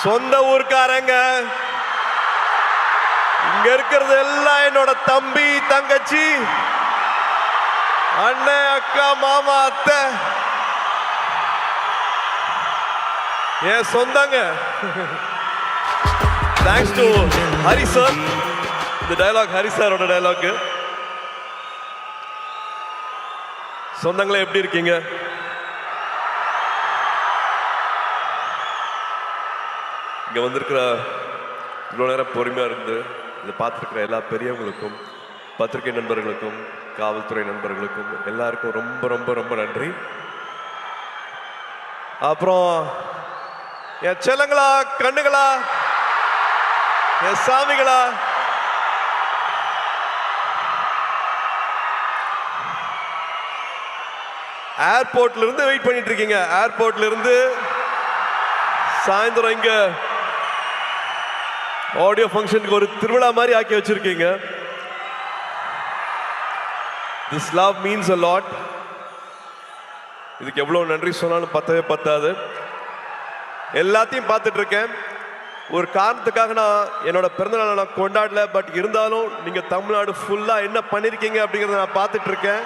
சொந்த ஊர்க்காரங்க, இங்க இருக்கிறது எல்லாம் என்னோட தம்பி தங்கச்சி அண்ணன் அக்கா மாமா அத்தை என் சொந்தங்க. Thanks to Hari sir. இந்த டயலாக் ஹரி சாரோட டயலாக். சொந்தங்களே எப்படி இருக்கீங்க? இங்க வந்திருக்கிற இவ்வளோ நேரம் பொறுமையா இருந்து இதை பார்த்துருக்கிற எல்லா பெரியவங்களுக்கும், பத்திரிகை நண்பர்களுக்கும், காவல்துறை நண்பர்களுக்கும் எல்லாருக்கும் ரொம்ப ரொம்ப ரொம்ப நன்றி. அப்புறம் என் செல்லங்களா, கண்ணுகளா, என் சாமிகளா, ஏர்போர்ட்ல இருந்து வெயிட் பண்ணிட்டு இருக்கீங்க. ஏர்போர்ட்ல இருந்து சாயந்தரம் இங்க ஆடியோ ஃபங்க்ஷனுக்கு ஒரு திருவிழா மாதிரி ஆக்கி வச்சிருக்கீங்க. This love means a lot. இதுக்கு எவ்வளவு நன்றி சொன்னாலும் பத்தவே பத்தாது. எல்லாத்தையும் பார்த்துட்டு இருக்கேன். ஒரு காரணத்துக்காக நான் என்னோட பிறந்தநாளை நான் கொண்டாடல. பட் இருந்தாலும் நீங்க தமிழ்நாடு ஃபுல்லா என்ன பண்ணிருக்கீங்க அப்படிங்கறத நான் பார்த்துட்டு இருக்கேன்.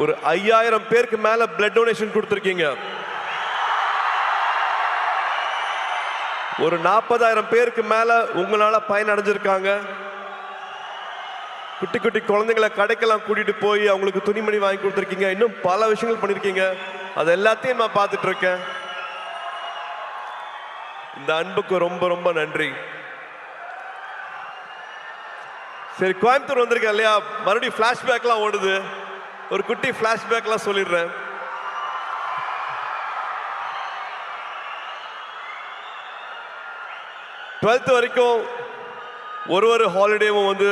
ஒரு 5000 பேருக்கு மேல பிளட் டொனேஷன் கொடுத்திருக்கீங்க. ஒரு 40,000 பேருக்கு மேல உங்களால பயன் அடைஞ்சிருக்காங்க. குட்டி குட்டி குழந்தைங்களை கடைக்கெல்லாம் கூட்டிட்டு போய் அவங்களுக்கு துணிமணி வாங்கி கொடுத்துருக்கீங்க. இன்னும் பல விஷயங்கள் பண்ணிருக்கீங்க. அது எல்லாத்தையும் நான் பார்த்துட்டு இருக்கேன். இந்த அன்புக்கு ரொம்ப ரொம்ப நன்றி. சரி, கோயம்புத்தூர் வந்திருக்கேன் இல்லையா, மறுபடியும் பிளாஷ்பேக்லாம் ஓடுது. ஒரு குட்டி பிளாஷ்பேக்லாம் சொல்லிடுறேன். டுவெல்த் வரைக்கும் ஒரு ஹாலிடேவும் வந்து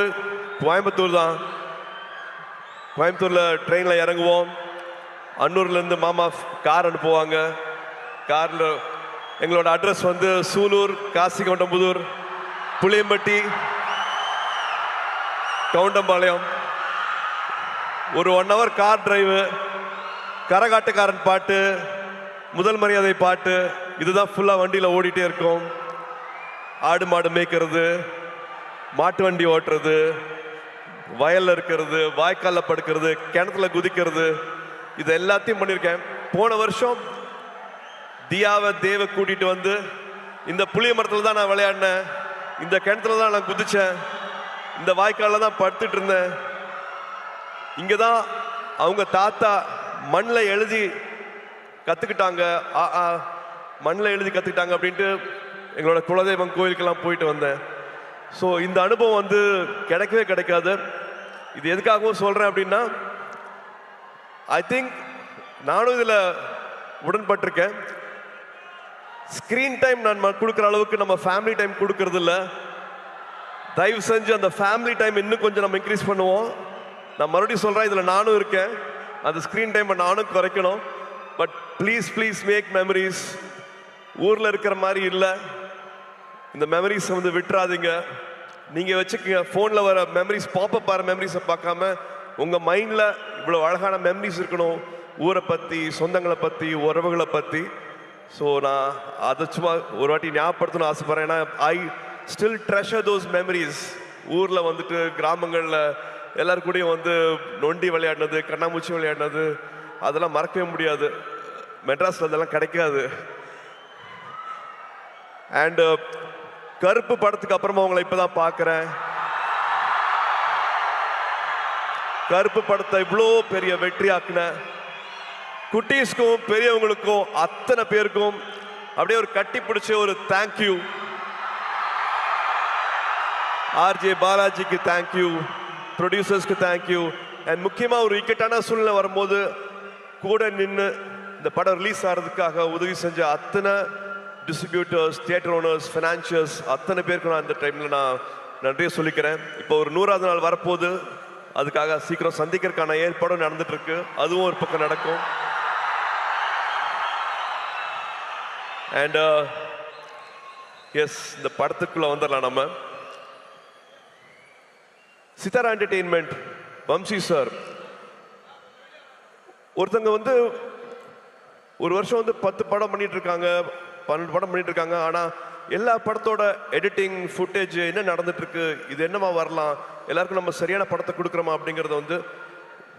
கோயம்புத்தூர் தான். கோயம்புத்தூர்ல ட்ரெயின்ல இறங்குவோம். அன்னூர்ல இருந்து மாமா கார் அனுப்புவாங்க. கார்ல எங்களோட அட்ரஸ் வந்து சூலூர், காசிகவுண்டம்புதூர், புளியம்பட்டி, கவுண்டம்பாளையம். ஒரு 1 hour கார் டிரைவு, கரகாட்டுக்காரன் பாட்டு, முதல் மரியாதை பாட்டு, இதுதான் ஃபுல்லா வண்டியில ஓடிட்டே இருக்கும். ஆடு மாடு மேய்க்கிறது, மாட்டு வண்டி ஓட்டுறது, வயல்ல இருக்கிறது, வாய்க்கால்ல படுக்கிறது, கிணத்துல குதிக்கிறது, இது எல்லாத்தையும் பண்ணியிருக்கேன். போன வருஷம் தியாவை தேவ கூட்டிட்டு வந்து இந்த புளிய மரத்துல தான் நான் விளையாடினேன், இந்த கிணத்துல தான் நான் குதிச்சேன், இந்த வாய்க்கால்ல தான் படுத்துட்டு இருந்தேன். இங்கதான் அவங்க தாத்தா மண்ணில் எழுதி கத்துக்கிட்டாங்க, மண்ணில் எழுதி கத்துக்கிட்டாங்க அப்படின்ட்டு எங்களோட குலதெய்வம் கோயிலுக்கெல்லாம் போயிட்டு வந்தேன். ஸோ இந்த அனுபவம் வந்து கிடைக்கவே கிடைக்காது. இது எதுக்காகவும் சொல்றேன் அப்படின்னா, ஐ திங்க் நானும் இதில் உடன்பட்டிருக்கேன். ஸ்கிரீன் டைம் நான் கொடுக்குற அளவுக்கு நம்ம ஃபேமிலி டைம் கொடுக்கறது இல்லை. தயவு செஞ்சு அந்த ஃபேமிலி டைம் இன்னும் கொஞ்சம் நம்ம இன்க்ரீஸ் பண்ணுவோம். நான் மறுபடியும் சொல்றேன், இதுல நானும் இருக்கேன். அந்த ஸ்கிரீன் டைம் நானும் குறைக்கணும். But please please make memories. ஊர்ல இருக்கிற மாதிரி இல்லை, இந்த மெமரிஸ் வந்து விட்டுறாதீங்க. நீங்க வச்சுக்கோங்க. போன்ல வர மெமரிஸ், பாப்பப் வர மெமரிஸை பார்க்காம உங்க மைண்ட்ல இவ்வளவு அழகான மெமரிஸ் இருக்கணும், ஊரை பத்தி, சொந்தங்களை பத்தி, உறவுகளை பத்தி. ஸோ நான் அதை சும்மா ஒரு வாட்டி ஞாபகப்படுத்தணும்னு ஆசைப்படுறேன். ஏன்னா I still treasure those memories. ஊர்ல வந்துட்டு கிராமங்கள்ல எல்லாரு கூடயும் வந்து நொண்டி விளையாடினது, கண்ணாமூச்சி விளையாடினது, அதெல்லாம் மறக்கவே முடியாது. மெட்ராஸ்ல அதெல்லாம் கிடைக்காது. அண்ட் கருப்பு படத்துக்கு அப்புறமா உங்களை இப்பதான் பார்க்கிறேன். கருப்பு படத்தை இவ்வளோ பெரிய வெற்றி ஆக்குன குட்டீஸ்க்கும் பெரியவங்களுக்கும் அத்தனை பேருக்கும் அப்படியே ஒரு கட்டி பிடிச்ச ஒரு தேங்க்யூ. ஆர்ஜே பாலாஜிக்கு தேங்க்யூ, ப்ரொடியூசர்ஸ்க்கு தேங்க்யூ. அண்ட் முக்கியமாக ஒரு இக்கட்டான சூழ்நிலை வரும்போது கூட நின்று இந்த படம் ரிலீஸ் ஆகிறதுக்காக உதவி செஞ்ச அத்தனை டிஸ்ட்ரிபியூட்டர்ஸ், தியேட்டர் ஓனர்ஸ், ஃபினான்ஷியர்ஸ், அத்தனை பேருக்கு நான் இந்த டைமில் நான் நன்றியை சொல்லிக்கிறேன். இப்போ ஒரு 100வது நாள் வரப்போகுது. அதுக்காக சீக்கிரம் சந்திக்கிறதுக்கான ஏற்பாடும் நடந்துட்டு இருக்கு. அதுவும் ஒரு பக்கம் நடக்கும். அண்ட் எஸ், இந்த படத்துக்குள்ள வந்துடலாம். நம்ம சித்தாரா என்டர்டெயின்மெண்ட், வம்சி சார் ஒருத்தங்க வந்து ஒரு வருஷம் வந்து 10 படம் பண்ணிட்டு இருக்காங்க, 12 படம் பண்ணிட்டு இருக்காங்க. ஆனா எல்லா படத்தோட எடிட்டிங் ஃபுட்டேஜ் என்ன நடந்துட்டு இருக்கு, இது என்னமா வரலாம், எல்லாருக்கும் நம்ம சரியான படத்தை கொடுக்குறோமா அப்படிங்கறத வந்து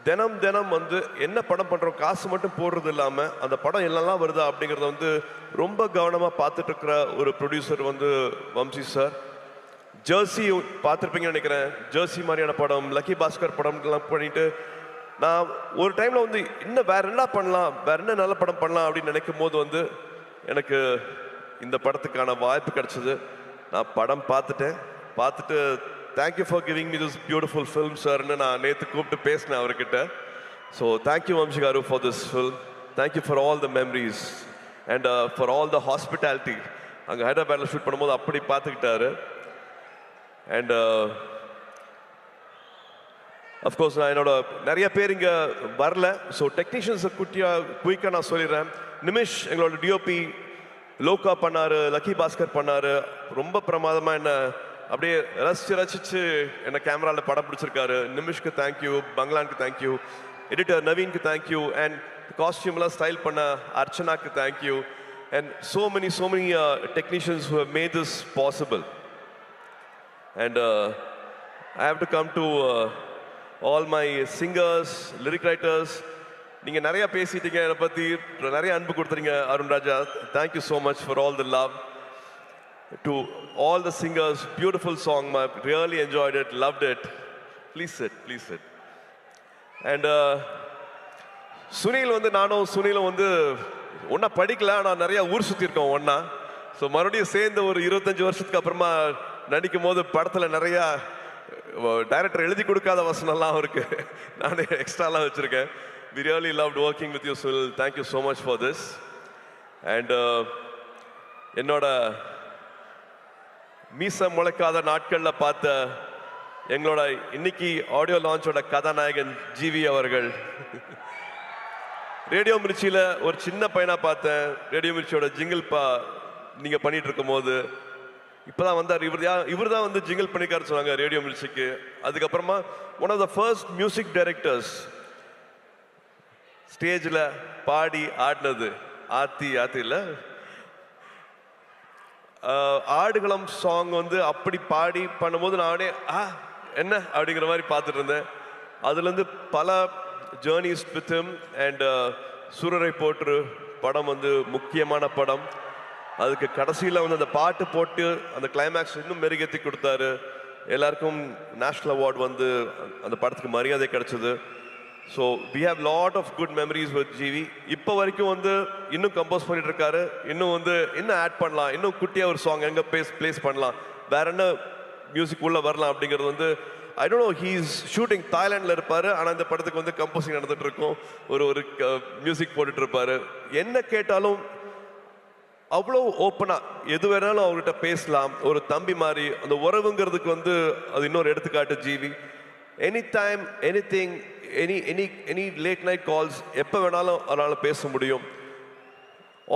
தினம் தினம் வந்து என்ன படம் பண்றோம், காசு மட்டும் போடுறது இல்லாம அந்த படம் எல்லாம் வருதா அப்படிங்கறத வந்து ரொம்ப கவனமா பார்த்துட்டு இருக்கிற ஒரு ப்ரொடியூசர் வந்து வம்சி சார். ஜெர்சி பார்த்துருப்பீங்கன்னு நினைக்கிறேன். ஜெர்சி மாதிரியான படம், லக்கி பாஸ்கர் படம் எல்லாம் பண்ணிட்டு நான் ஒரு டைம்ல வந்து இன்னும் வேற என்ன பண்ணலாம், வேற என்ன நல்ல படம் பண்ணலாம் அப்படின்னு நினைக்கும் போது வந்து எனக்கு இந்த படத்துக்கான வாய்ப்பு கிடைச்சது. நான் படம் பார்த்துட்டு thank you for giving me this beautiful film சார்ன்னு நான் நேற்று கூப்பிட்டு பேசினேன் அவர்கிட்ட. So thank you Vamsi garu for this film. Thank you for all the memories and for all the hospitality. அங்கே ஹைதராபாத்தில் ஷூட் பண்ணும்போது அப்படி பார்த்துக்கிட்டாரு. அண்ட் அஃப்கோர்ஸ் நான் என்னோட நிறைய பேர் இங்கே வரல. ஸோ டெக்னீஷியன்ஸை குயிக்காக நான் சொல்லிடுறேன். நிமிஷ் எங்களோட டிஓபி லோகா பண்ணாரு, லக்கி பாஸ்கர் பண்ணாரு. ரொம்ப பிரமாதமாக என்ன அப்படியே ரசிச்சு என்ன கேமராவில் படம் பிடிச்சிருக்காரு. நிமிஷ்க்கு தேங்க்யூ, பங்களானுக்கு தேங்க்யூ, எடிட்டர் நவீனுக்கு தேங்க்யூ, அண்ட் காஸ்டியூம்லாம் ஸ்டைல் பண்ண அர்ச்சனாக்கு thank you, and so many technicians who have made this possible. And I have to come to all my singers, lyric writers. நீங்க நிறைய பேசிட்டீங்க, என்னை பத்தி நிறைய அன்பு கொடுத்துறீங்க. அருண் ராஜா, thank you so much for all the love. To all the singers, beautiful song, I really enjoyed it, loved it. Please sit. And Sunil வந்து நானும் சுனிலும் வந்து ஒன்னா படிக்கல, ஆனால் நிறைய ஊர் சுற்றி இருக்கோம் ஒன்னா. ஸோ மறுபடியும் சேர்ந்து ஒரு 25 வருஷத்துக்கு அப்புறமா நடிக்கும் போது படத்தில் நிறையா டைரக்டர் எழுதி கொடுக்காத வசனம்லாம் அவருக்கு நான் எக்ஸ்ட்ராலாம் வச்சுருக்கேன். We really loved working with you, Sunil. Thank you so much for this. And என்னோட மீச முளைக்காத நாட்களில் பார்த்த எங்களோட இன்னைக்கு ஆடியோ லான்ச்சோட கதாநாயகன் ஜிவி அவர்கள். ரேடியோ மிர்ச்சியில் ஒரு சின்ன பையனா பார்த்தேன். ரேடியோ மிர்ச்சியோட ஜிங்கிள் நீங்க பண்ணிட்டு இருக்கும் போது இப்பதான் வந்தார். இவர் தான் வந்து ஜிங்கிள் பண்ணிக்காரு சொன்னாங்க ரேடியோ மிர்ச்சிக்கு. அதுக்கப்புறமா one of the first music directors ஸ்டேஜில் பாடி ஆடினது ஆத்தில ஆடுகளம் சாங் வந்து அப்படி பாடி பண்ணும்போது நானே என்ன அப்படிங்கிற மாதிரி பார்த்துட்டு இருந்தேன். அதுலேருந்து பல ஜேர்னிஸ் வித் ஹிம். அண்ட் சூரரை போற்று படம் வந்து முக்கியமான படம். அதுக்கு கடைசியில் வந்து அந்த பாட்டு போட்டு அந்த கிளைமேக்ஸ் இன்னும் மெருகேற்றி கொடுத்தாரு. எல்லாருக்கும் நேஷ்னல் அவார்டு வந்து அந்த படத்துக்கு மரியாதை கிடைச்சது. So we have lot of good memories with GV. இப்போ வரைக்கும் வந்து இன்னும் கம்போஸ் பண்ணிட்டு இருக்காரு. இன்னும் ஆட் பண்ணலாம், இன்னும் குட்டியாக ஒரு சாங் எங்கே பிளேஸ் பண்ணலாம், வேற என்ன மியூசிக் உள்ள வரலாம் அப்படிங்கிறது வந்து I don't know. He is shooting தாய்லாண்டில் இருப்பார். ஆனால் இந்த படத்துக்கு வந்து கம்போசிங் நடந்துட்டு இருக்கும். ஒரு மியூசிக் போட்டுட்டு இருப்பாரு. என்ன கேட்டாலும் அவ்வளோ ஓப்பனாக எது வேணாலும் அவர்கிட்ட பேசலாம். ஒரு தம்பி மாதிரி அந்த உறவுங்கிறதுக்கு வந்து அது இன்னொரு எடுத்துக்காட்டு GV. Any time anything, any late night calls எப்போ வேணாலும் அதனால் பேச முடியும்.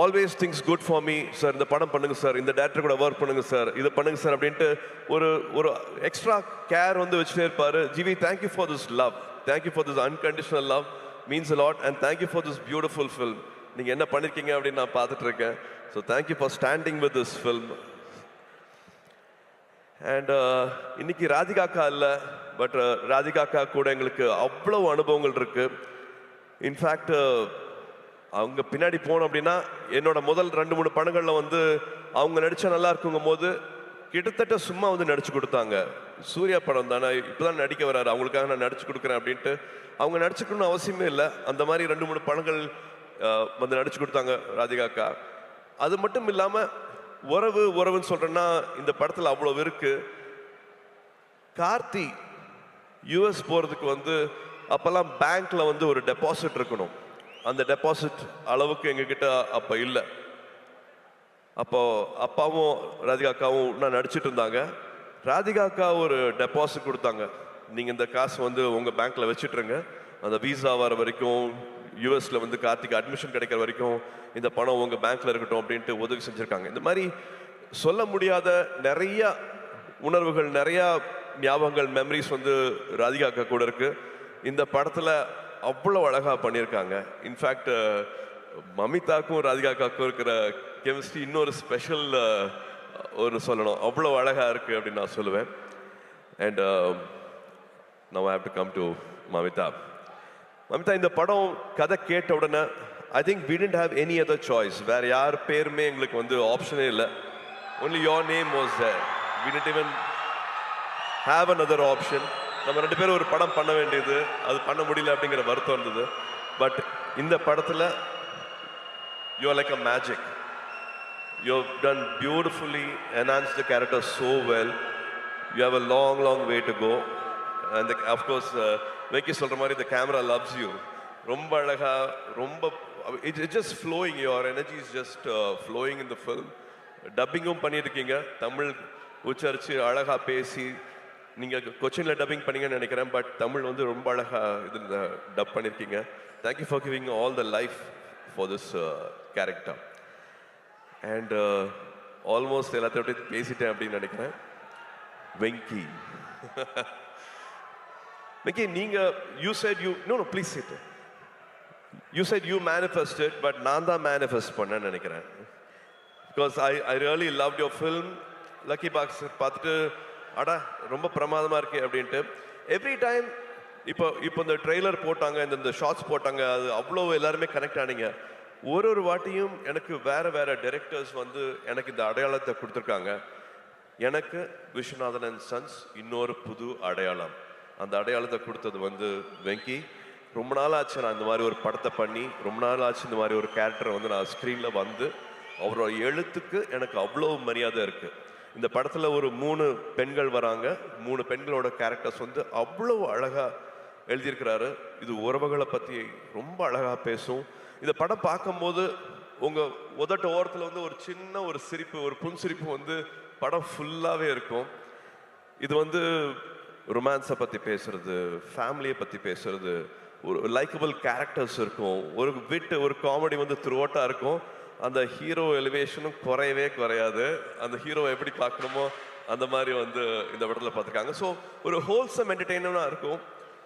Always things good for me sir, இந்த படம் பண்ணுங்க சார், இந்த டேரக்டர் கூட ஒர்க் பண்ணுங்க சார், இதை பண்ணுங்க சார் அப்படின்ட்டு ஒரு எக்ஸ்ட்ரா கேர் வந்து வச்சுட்டே இருப்பார். GV, thank you for this love, thank you for this unconditional love, means a lot. And thank you for this beautiful film. நீங்கள் என்ன பண்ணியிருக்கீங்க அப்படின்னு நான் பார்த்துட்டு இருக்கேன். So thank you for standing with this film. And இன்னைக்கு ராதிகாக்கா இல்லை, பட் ராதிகாக்கா கூட எங்களுக்கு அவ்வளவு அனுபவங்கள் இருக்கு. இன்ஃபேக்ட் அவங்க பின்னாடி போனோம் அப்படின்னா என்னோட முதல் 2-3 படங்களில் வந்து அவங்க நடிச்சா நல்லா இருக்குங்கும் போது கிட்டத்தட்ட சும்மா வந்து நடிச்சு கொடுத்தாங்க. சூர்யா படம் தானே, இப்போதான் நடிக்க வராரு, அவங்களுக்காக நான் நடிச்சு கொடுக்குறேன் அப்படின்ட்டு அவங்க நடிச்சுக்கணும்னு அவசியமே இல்லை. அந்த மாதிரி 2-3 படங்கள் வந்து நடிச்சு கொடுத்தாங்க ராதிகாக்கா. அது மட்டும் இல்லாமல் உறவுன்னு சொல்றேன்னா இந்த படத்தில் அவ்வளோ இருக்கு. கார்த்தி யூஎஸ் போகிறதுக்கு வந்து அப்போல்லாம் பேங்க்ல வந்து ஒரு டெபாசிட் இருக்கணும். அந்த டெபாசிட் அளவுக்கு எங்ககிட்ட அப்போ இல்லை. அப்போ அப்பாவும் ராதிகாக்காவும் நான் நடிச்சிட்டு இருந்தாங்க. ராதிகாக்கா ஒரு டெபாசிட் கொடுத்தாங்க. நீங்கள் இந்த காசு வந்து உங்கள் பேங்க்ல வச்சுட்டுருங்க, அந்த விசா வர வரைக்கும் யூஎஸ்ல வந்து கார்த்திக் அட்மிஷன் கிடைக்கிற வரைக்கும் இந்த பணம் உங்கள் பேங்க்ல இருக்கட்டும் அப்படின்ட்டு உதவி செஞ்சுருக்காங்க. இந்த மாதிரி சொல்ல முடியாத நிறைய உணர்வுகள், நிறைய ஞாபகங்கள், மெமரிஸ் வந்து ராதிகாக்கா கூட இருக்கு. இந்த படத்தில் அவ்வளோ அழகாக பண்ணியிருக்காங்க. இன்ஃபேக்ட் மமிதாக்கும் ராதிகாக்காக்கும் இருக்கிற கெமிஸ்ட்ரி இன்னொரு ஸ்பெஷல் ஒரு சொல்லணும், அவ்வளோ அழகாக இருக்குது அப்படின்னு நான் சொல்லுவேன். And now I have to come to Mamitha. Mamitha, இந்த படம் கதை கேட்ட உடனே I think we didn't have any other choice. வேறு யார் பேருமே எங்களுக்கு வந்து ஆப்ஷனே இல்லை. only your name was there. We didn't even have another option. நம்ம 2 பேரும் ஒரு படம் பண்ண வேண்டியது, அது பண்ண முடியல அப்படிங்கிற வருத்தம் இருந்தது. பட் இந்த படத்தில் you are like a magic. You have done beautifully, enhanced the character so well. You have a long way to go. And of course, Venki சொல்ற மாதிரி the camera loves you. ரொம்ப அழகா, ரொம்ப it's just flowing. Your energy is just flowing in the film. டப்பிங்கும் பண்ணியிருக்கீங்க, தமிழ் உச்சரித்து அழகா பேசி. நீங்கள் கொச்சினில் டப்பிங் பண்ணீங்கன்னு நினைக்கிறேன், பட் தமிழ் வந்து ரொம்ப அழகா இதில் டப் பண்ணியிருக்கீங்க. Thank you for giving all the life for this character. And almost எல்லாத்தையும் அப்படியே பேசிட்டேன் அப்படின்னு நினைக்கிறேன். வெங்கி, வெங்கி, நீங்கள் you said you know please sit. You said you manifested, but நான் தான் மேனிஃபெஸ்ட் பண்ணேன்னு நினைக்கிறேன். Because I really loved your film. Lucky box பார்த்துட்டு அடா ரொம்ப பிரமாதமாக இருக்கு அப்படின்ட்டு எவ்ரி டைம் இப்போ இந்த ட்ரெய்லர் போட்டாங்க, இந்த ஷார்ட்ஸ் போட்டாங்க, அது அவ்வளோ எல்லாருமே கனெக்ட் ஆனீங்க. ஒரு வாட்டியும் எனக்கு வேறு டைரக்டர்ஸ் வந்து எனக்கு இந்த அடையாளத்தை கொடுத்துருக்காங்க. எனக்கு விஸ்வநாதன் அண்ட் சன்ஸ் இன்னொரு புது அடையாளம். அந்த அடையாளத்தை கொடுத்தது வந்து வெங்கி. ரொம்ப நாள் ஆச்சு நான் இந்த மாதிரி ஒரு படத்தை பண்ணி, ரொம்ப நாள் ஆச்சு இந்த மாதிரி ஒரு கேரக்டரை வந்து நான் ஸ்க்ரீனில் வந்து. அவரோட எழுத்துக்கு எனக்கு அவ்வளோ மரியாதை இருக்குது. இந்த படத்தில் ஒரு 3 பெண்கள் வராங்க. 3 பெண்களோட கேரக்டர்ஸ் வந்து அவ்வளோ அழகாக எழுதியிருக்கிறாரு. இது உறவுகளை பற்றி ரொம்ப அழகாக பேசும். இந்த படம் பார்க்கும்போது உங்கள் உதட்ட ஓரத்தில் வந்து ஒரு சின்ன ஒரு சிரிப்பு, ஒரு புன்சிரிப்பு வந்து படம் ஃபுல்லாகவே இருக்கும். இது வந்து ரொமான்ஸை பற்றி பேசுறது, ஃபேமிலியை பற்றி பேசுறது, ஒரு லைக்கபிள் கேரக்டர்ஸ் இருக்கும், ஒரு விட்டு ஒரு காமெடி வந்து த்ரூ அவுட்டாக இருக்கும். அந்த ஹீரோ எலிவேஷனும் குறையாது. அந்த ஹீரோவை எப்படி பார்க்கணுமோ அந்த மாதிரி வந்து இந்த படத்தில் பார்த்துருக்காங்க. ஸோ ஒரு ஹோல்சம் என்டர்டெயினாக இருக்கும்.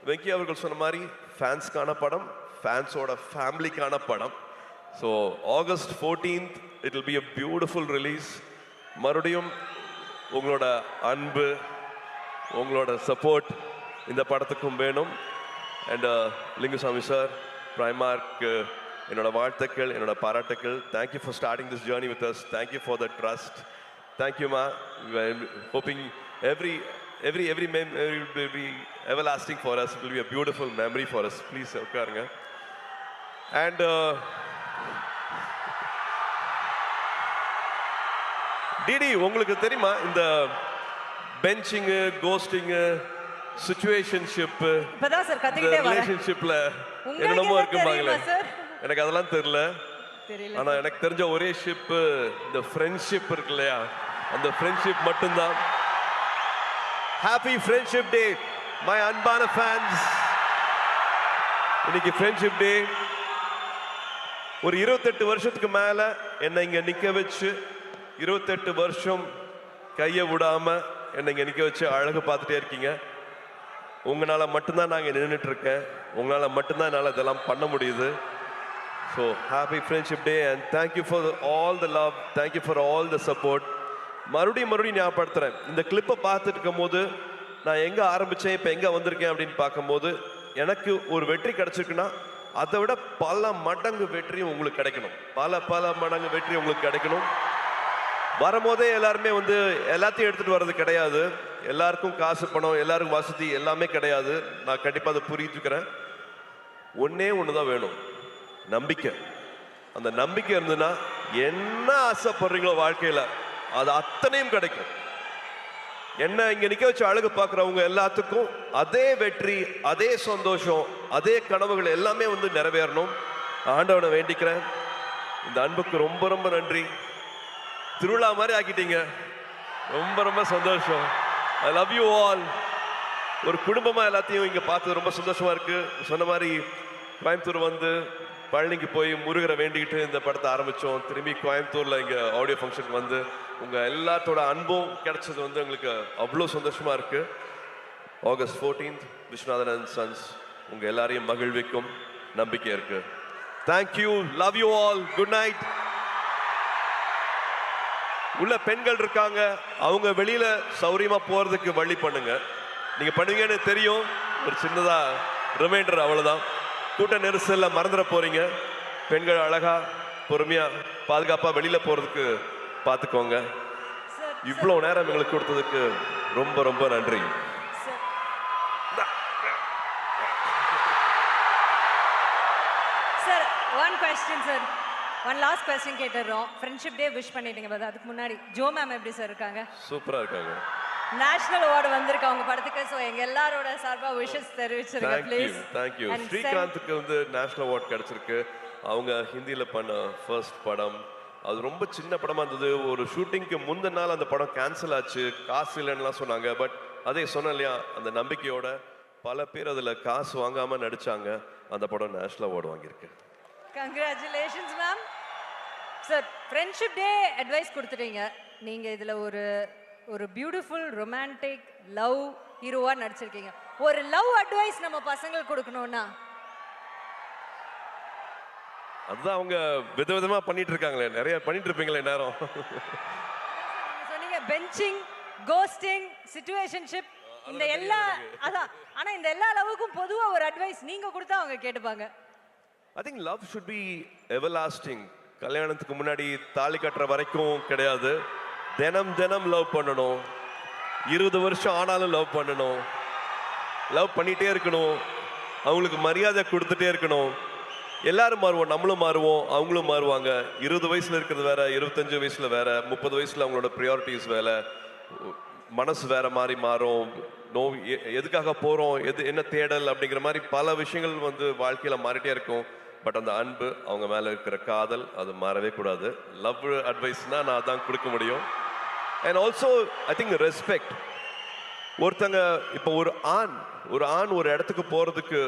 வெங்கி அவர்கள் சொன்ன மாதிரி ஃபேன்ஸ்க்கான படம், ஃபேன்ஸோட ஃபேமிலிக்கான படம். So August 14th it will be a beautiful release. மறுபடியும் உங்களோட அன்பு, உங்களோட சப்போர்ட் இந்த படத்துக்கும் வேணும். அண்ட் லிங்குசாமி சார், பிரைமார்க் என்னோட வாழ்த்துக்கள், என்னோட பாராட்டுக்கள். Thank you for starting this journey with us. Thank you for the trust. தேங்க்யூமா. Hoping every memory will be everlasting for us. It will be a beautiful memory for us. Please உட்காருங்க. And DD, உங்களுக்கு தெரியுமா இந்த பெஞ்சிங்கு, கோஸ்டிங்கு, situationship, இப்பதான் sir கத்திக்கிட்டே வரேன், ரிலேஷன்ஷிப்ல என்னென்னமோ இருக்குமாங்களே, எனக்கு அதெல்லாம் தெரியல. ஆனா எனக்கு தெரிஞ்ச ஒரே ஷிப் இந்த ஃப்ரெண்ட்ஷிப் இருக்கு இல்லையா, அந்த ஃப்ரெண்ட்ஷிப் மட்டும்தான். ஹாப்பி ஃப்ரெண்ட்ஷிப் டே மை அன்பான ஃபேன்ஸ். இன்னைக்கு ஃப்ரெண்ட்ஷிப் டே. ஒரு 28 வருஷத்துக்கு மேல என்னை இங்க நிக்க வச்சு, 28 வருஷம் கையை விடாம என்னை இங்க நிக்க வச்சு அழகு பார்த்துட்டே இருக்கீங்க. உங்களால மட்டும்தான் நாங்க நின்றுட்டு இருக்கேன். உங்களால மட்டும்தான் என்னால் இதெல்லாம் பண்ண முடியுது. So happy friendship day and thank you for all the love, thank you for all the support. மறுபடியும் ஞாபகப்படுத்துறேன், இந்த கிளிப்பை பார்த்துட்டு இருக்கும் போது நான் எங்கே ஆரம்பித்தேன், இப்போ எங்கே வந்திருக்கேன் அப்படின்னு பார்க்கும்போது எனக்கு ஒரு வெற்றி கிடைச்சிருக்குன்னா அதை விட பல மடங்கு வெற்றி உங்களுக்கு கிடைக்கணும். பல மடங்கு வெற்றி உங்களுக்கு கிடைக்கணும். வரும்போதே எல்லாருமே வந்து எல்லாத்தையும் எடுத்துகிட்டு வர்றது கிடையாது. எல்லாருக்கும் காசு, பணம், எல்லாருக்கும் வசதி எல்லாமே கிடையாது. நான் கண்டிப்பாக அதை புரிஞ்சுக்கிறேன். ஒன்றே ஒன்று தான் வேணும், நம்பிக்கை. அந்த நம்பிக்கை இருந்ததுன்னா என்ன ஆசைப்படுறீங்களோ வாழ்க்கையில் அது அத்தனையும் கிடைக்கும். என்ன இங்கே நிற்க வச்சு அழகு பார்க்குறவங்க எல்லாத்துக்கும் அதே வெற்றி, அதே சந்தோஷம், அதே கனவுகள் எல்லாமே வந்து நிறைவேறணும். ஆண்டவனை வேண்டிக்கிறேன். இந்த அன்புக்கு ரொம்ப ரொம்ப நன்றி. திருவிழா மாதிரி ஆக்கிட்டீங்க. ரொம்ப சந்தோஷம். I love you all. ஒரு குடும்பமாக எல்லாத்தையும் இங்கே பார்த்தது ரொம்ப சந்தோஷமா இருக்கு. சொன்ன மாதிரி கோயம்புத்தூர் வந்து பழனிக்கு போய் முருகரை வேண்டிக்கிட்டு இந்த படத்தை ஆரம்பித்தோம். திரும்பி கோயம்புத்தூரில் இங்கே ஆடியோ ஃபங்க்ஷனுக்கு வந்து உங்கள் எல்லாத்தோட அன்பும் கிடைச்சது வந்து எங்களுக்கு அவ்வளோ சந்தோஷமாக இருக்குது. August 14th, Viswanathan and sons உங்க எல்லாரையும் மகிழ்விக்கும் நம்பிக்கை இருக்கு. Thank you, love you all, good night. உள்ள பெண்கள் இருக்காங்க, அவங்க வெளியில சௌரியமா போறதுக்கு வழி பண்ணுங்க. நீங்க பண்ணுவீங்கன்னு தெரியும். ஒரு சின்னதா ரிமைண்டர், அவ்வளவுதான். கூட்ட நெரிசல்ல மறந்துட போறீங்க. பெண்கள் அழகா பொறுமையா பாதுகாப்பா வெளியில போறதுக்கு பார்த்துக்கோங்க. இவ்வளவு நேரம் எங்களுக்கு கொடுத்ததுக்கு ரொம்ப ரொம்ப நன்றி. Sir, one question sir. One last question கேட்டுறோம். ஃப்ரெண்ட்ஷிப் டே விஷ் பண்ணிட்டீங்க, பட் அதுக்கு முன்னாடி ஜோ மேம் எப்படி சார் இருக்காங்க? சூப்பரா இருக்காங்க. நேஷனல் அவார்டு வந்திருக்கு அவங்க படத்துக்கு. சோ எங்க எல்லாரோட சார்பா விஷஸ் தெரிவிச்சிருங்க ப்ளீஸ். Thank you. ஸ்ரீகாந்துக்கு வந்து நேஷனல் அவார்ட் கிடைச்சிருக்கு. அவங்க ஹிந்தியில பண்ண ஃபர்ஸ்ட் படம். அது ரொம்ப சின்ன படமா இருந்தது. ஒரு ஷூட்டிங்க்கு முந்தின நாள் அந்த படம் கேன்சல் ஆச்சு, காசு இல்லைன்னுலாம் சொன்னாங்க. பட் அதே சொன்னேன் இல்லையா, அந்த நம்பிக்கையோட பல பேர் அதுல காசு வாங்காம நடிச்சாங்க. அந்த படம் நேஷனல் அவார்டு வாங்கியிருக்கு. Congratulations ma'am. Sir, friendship day advice கொடுத்துட்டீங்க. நீங்க இதுல ஒரு பியூட்டிஃபுல் ரொமான்டிக் லவ் ஹீரோவா நடிச்சிருக்கீங்க. ஒரு லவ் அட்வைஸ் நம்ம பசங்களுக்கு கொடுக்கணும்னா? அதுதான் அவங்க விதவிதமா பண்ணிட்டு இருக்காங்களே, நிறைய பண்ணிட்டு இருப்பீங்களே நேரம். சொன்னீங்க பெஞ்சிங், கோஸ்டிங், சிச்சுவேஷன்ஷிப், இந்த எல்லா அதான். ஆனா இந்த எல்லா லவ்வுக்கும் பொதுவா ஒரு அட்வைஸ் நீங்க கொடுத்தா அவங்க கேட்டுப்பாங்க. I think love should be everlasting. கல்யாணத்துக்கு முன்னாடி தாலி கட்டுற வரைக்கும் கிடையாது. தினம் தினம் லவ் பண்ணணும். 20 வருஷம் ஆனாலும் லவ் பண்ணணும். லவ் பண்ணிட்டே இருக்கணும். அவங்களுக்கு மரியாதை கொடுத்துட்டே இருக்கணும். எல்லாரும் மாறுவோம், நம்மளும் மாறுவோம், அவங்களும் மாறுவாங்க. 20 வயசுல இருக்கிறது வேற, 25 வயசுல வேற, 30 வயசுல அவங்களோட ப்ரியாரிட்டிஸ் வேற, மனசு வேற மாதிரி மாறும். எதுக்காக போறோம், என்ன தேடல் அப்படிங்கிற மாதிரி பல விஷயங்கள் வந்து வாழ்க்கையில மாறிட்டே இருக்கும். பட் அந்த அன்பு, அவங்க மேல இருக்கிற காதல், அது மாறவே கூடாது. லவ் அட்வைஸ்னா நான் அதான் கொடுக்க முடியும். And also I think respect. ஒருத்தங்க இப்போ ஒரு ஆண் ஒரு இடத்துக்கு போறதுக்கு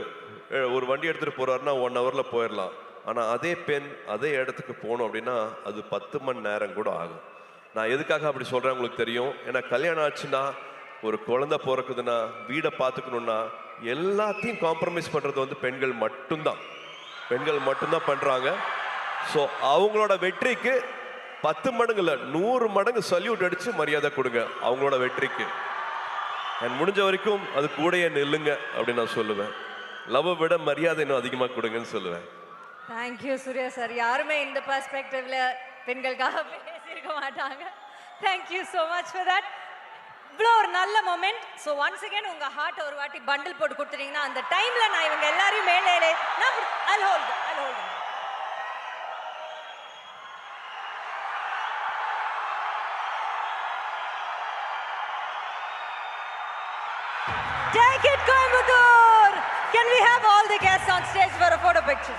ஒரு வண்டி எடுத்துட்டு போறாருன்னா 1 hourல போயிடலாம். ஆனா அதே பெண் அதே இடத்துக்கு போகணும் அப்படின்னா அது 10 மணி நேரம் கூட ஆகும். நான் எதுக்காக அப்படி சொல்றேன் உங்களுக்கு தெரியும். ஏன்னா கல்யாணம் ஆச்சுன்னா, ஒரு குழந்தை பிறக்குதுன்னா, வீடை பார்த்துக்கணும்னா, எல்லாத்தையும் காம்ப்ரமைஸ் பண்றது வந்து பெண்கள் மட்டும்தான் பண்றாங்க. ஸோ அவங்களோட வெற்றிக்கு 10 மடங்கு இல்லை, 100 மடங்கு சல்யூட் அடிச்சு மரியாதை கொடுங்க அவங்களோட வெற்றிக்கு. அண்ட் முடிஞ்ச வரைக்கும் அது கூடயே நில்லுங்க அப்படின்னு நான் சொல்லுவேன். லவ் விட மரியாதை இன்னும் அதிகமாக கொடுங்கன்னு சொல்லுவேன். Thank you Surya sir. யாருமே இந்த பெர்ஸ்பெக்டிவ்ல பெண்களுக்காக பேசியிருக்க மாட்டாங்க. Thank you so much for that. இவ்வளோ ஒரு நல்ல மொமெண்ட். ஸோ ஒன்ஸ் அகேன் உங்க ஹார்ட் ஒரு வாட்டி பண்டில் போட்டு கொடுத்துட்டீங்கன்னா அந்த டைம்ல நான் இவங்க எல்லாரையும் மேலே I'll hold. Take it, Coimbatore! Can we have all the guests on stage for a photo picture?